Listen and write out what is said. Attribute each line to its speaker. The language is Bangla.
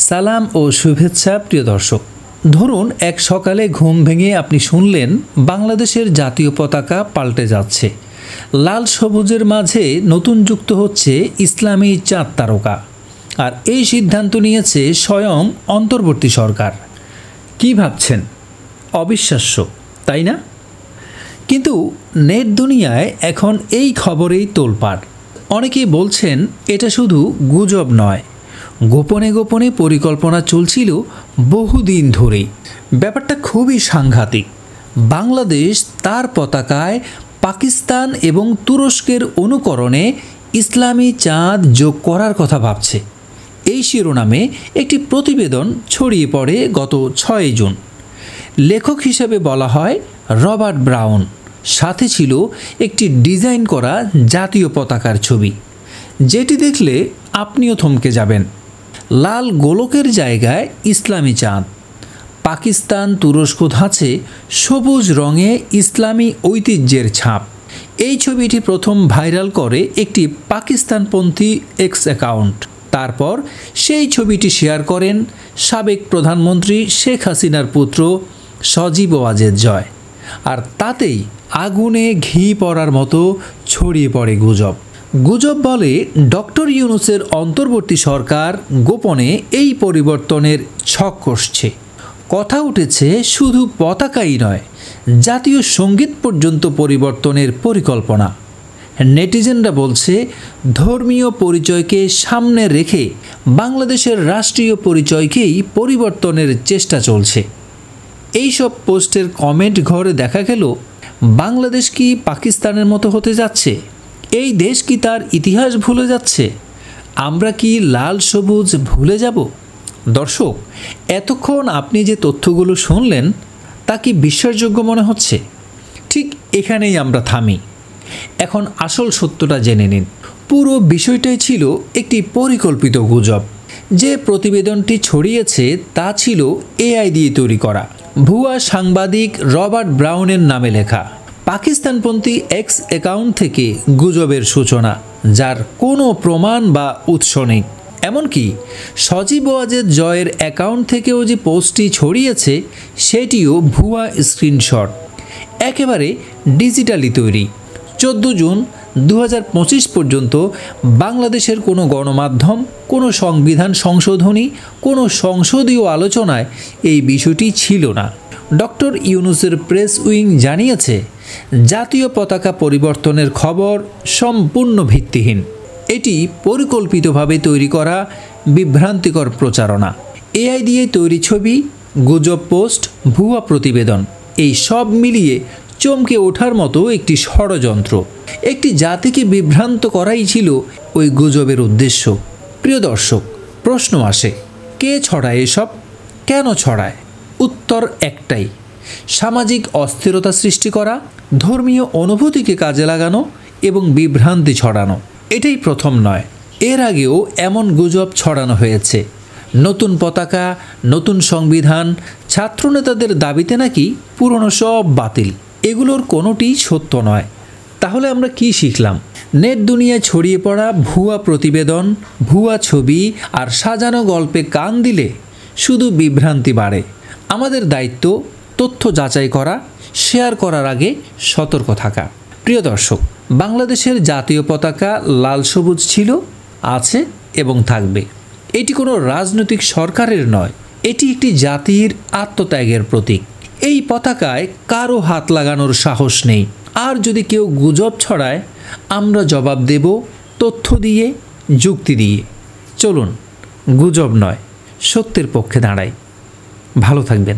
Speaker 1: সালাম ও শুভেচ্ছা প্রিয় দর্শক। ধরুন এক সকালে ঘুম ভেঙে আপনি শুনলেন বাংলাদেশের জাতীয় পতাকা পাল্টে যাচ্ছে, লাল সবুজের মাঝে নতুন যুক্ত হচ্ছে ইসলামী চাঁদ তারকা। আর এই সিদ্ধান্ত নিয়েছে স্বয়ং অন্তর্বর্তী সরকার। কি ভাবছেন? অবিশ্বাস্য, তাই না? কিন্তু নেট দুনিয়ায় এখন এই খবরেই তোলপাড়। অনেকেই বলছেন এটা শুধু গুজব নয়, গোপনে গোপনে পরিকল্পনা চলছিল বহুদিন ধরেই। ব্যাপারটা খুবই সাংঘাতিক। বাংলাদেশ তার পতাকায় পাকিস্তান এবং তুরস্কের অনুকরণে ইসলামী চাঁদ যোগ করার কথা ভাবছে। এই শিরোনামে একটি প্রতিবেদন ছড়িয়ে পড়ে গত 6 জুন। লেখক হিসেবে বলা হয় রবার্ট ব্রাউন। সাথে ছিল একটি ডিজাইন করা জাতীয় পতাকার ছবি, যেটি দেখলে আপনিও থমকে যাবেন। লাল গোলকের জায়গায় ইসলামী চাঁদ, পাকিস্তান তুরস্ক ধাঁচে সবুজ রঙে ইসলামী ঐতিহ্যের ছাপ। এই ছবিটি প্রথম ভাইরাল করে একটি পাকিস্তানপন্থী এক্স অ্যাকাউন্ট। তারপর সেই ছবিটি শেয়ার করেন সাবেক প্রধানমন্ত্রী শেখ হাসিনার পুত্র সজীব ওয়াজেদ জয়। আর তাতেই আগুনে ঘি পড়ার মতো ছড়িয়ে পড়ে গুজব। গুজব বলে ডক্টর ইউনূসের অন্তর্বর্তী সরকার গোপনে এই পরিবর্তনের ছক কষছে। কথা উঠেছে শুধু পতাকাই নয়, জাতীয় সঙ্গীত পর্যন্ত পরিবর্তনের পরিকল্পনা। নেটিজেনরা বলছে ধর্মীয় পরিচয়কে সামনে রেখে বাংলাদেশের রাষ্ট্রীয় পরিচয়কেই পরিবর্তনের চেষ্টা চলছে। এইসব পোস্টের কমেন্ট ঘরে দেখা গেল, বাংলাদেশ কি পাকিস্তানের মতো হতে যাচ্ছে? এই দেশ কি তার ইতিহাস ভুলে যাচ্ছে? আমরা কি লাল সবুজ ভুলে যাব? দর্শক, এতক্ষণ আপনি যে তথ্যগুলো শুনলেন তা কি বিশ্বাসযোগ্য মনে হচ্ছে? ঠিক এখানেই আমরা থামি। এখন আসল সত্যটা জেনে নিন। পুরো বিষয়টাই ছিল একটি পরিকল্পিত গুজব। যে প্রতিবেদনটি ছড়িয়েছে তা ছিল এআই দিয়ে তৈরি করা, ভুয়া সাংবাদিক রবার্ট ব্রাউনের নামে লেখা পাকিস্তানপন্থী এক্স অ্যাকাউন্ট থেকে গুজবের সূচনা, যার কোনো প্রমাণ বা উৎস নেই। এমনকি সজীব ওয়াজেদ জয়ের অ্যাকাউন্ট থেকেও যে পোস্টটি ছড়িয়েছে সেটিও ভুয়া স্ক্রিনশট, একেবারে ডিজিটালি তৈরি। 14 জুন 2025 পর্যন্ত বাংলাদেশের কোনো গণমাধ্যম, কোনো সংবিধান সংশোধনী, কোনো সংসদীয় আলোচনায় এই বিষয়টি ছিল না। ডক্টর ইউনূসের প্রেস উইং জানিয়েছে জাতীয় পতাকা পরিবর্তনের খবর সম্পূর্ণ ভিত্তিহীন। এটি পরিকল্পিতভাবে তৈরি করা বিভ্রান্তিকর প্রচারণা। এআই দিয়ে তৈরি ছবি, গুজব পোস্ট, ভুয়া প্রতিবেদন, এই সব মিলিয়ে চমকে ওঠার মতো একটি ষড়যন্ত্র। একটি জাতিকে বিভ্রান্ত করাই ছিল ওই গুজবের উদ্দেশ্য। প্রিয় দর্শক, প্রশ্ন আসে, কে ছড়ায় এসব? কেন ছড়ায়? উত্তর একটাই, সামাজিক অস্থিরতা সৃষ্টি করা, ধর্মীয় অনুভূতিকে কাজে লাগানো এবং বিভ্রান্তি ছড়ানো। এটাই প্রথম নয়, এর আগেও এমন গুজব ছড়ানো হয়েছে। নতুন পতাকা, নতুন সংবিধান, ছাত্রনেতাদের দাবিতে নাকি পুরনো সব বাতিল। এগুলোর কোনোটিই সত্য নয়। তাহলে আমরা কি শিখলাম? নেট দুনিয়ায় ছড়িয়ে পড়া ভুয়া প্রতিবেদন, ভুয়া ছবি আর সাজানো গল্পে কান দিলে শুধু বিভ্রান্তি বাড়ে। আমাদের দায়িত্ব তথ্য যাচাই করা, শেয়ার করার আগে সতর্ক থাকা। প্রিয় দর্শক, বাংলাদেশের জাতীয় পতাকা লাল সবুজ ছিল, আছে এবং থাকবে। এটি কোনো রাজনৈতিক সরকারের নয়, এটি একটি জাতির আত্মত্যাগের প্রতীক। এই পতাকায় কারো হাত লাগানোর সাহস নেই। আর যদি কেউ গুজব ছড়ায়, আমরা জবাব দেব তথ্য দিয়ে, যুক্তি দিয়ে। চলুন গুজব নয়, সত্যের পক্ষে দাঁড়াই। ভালো থাকবেন।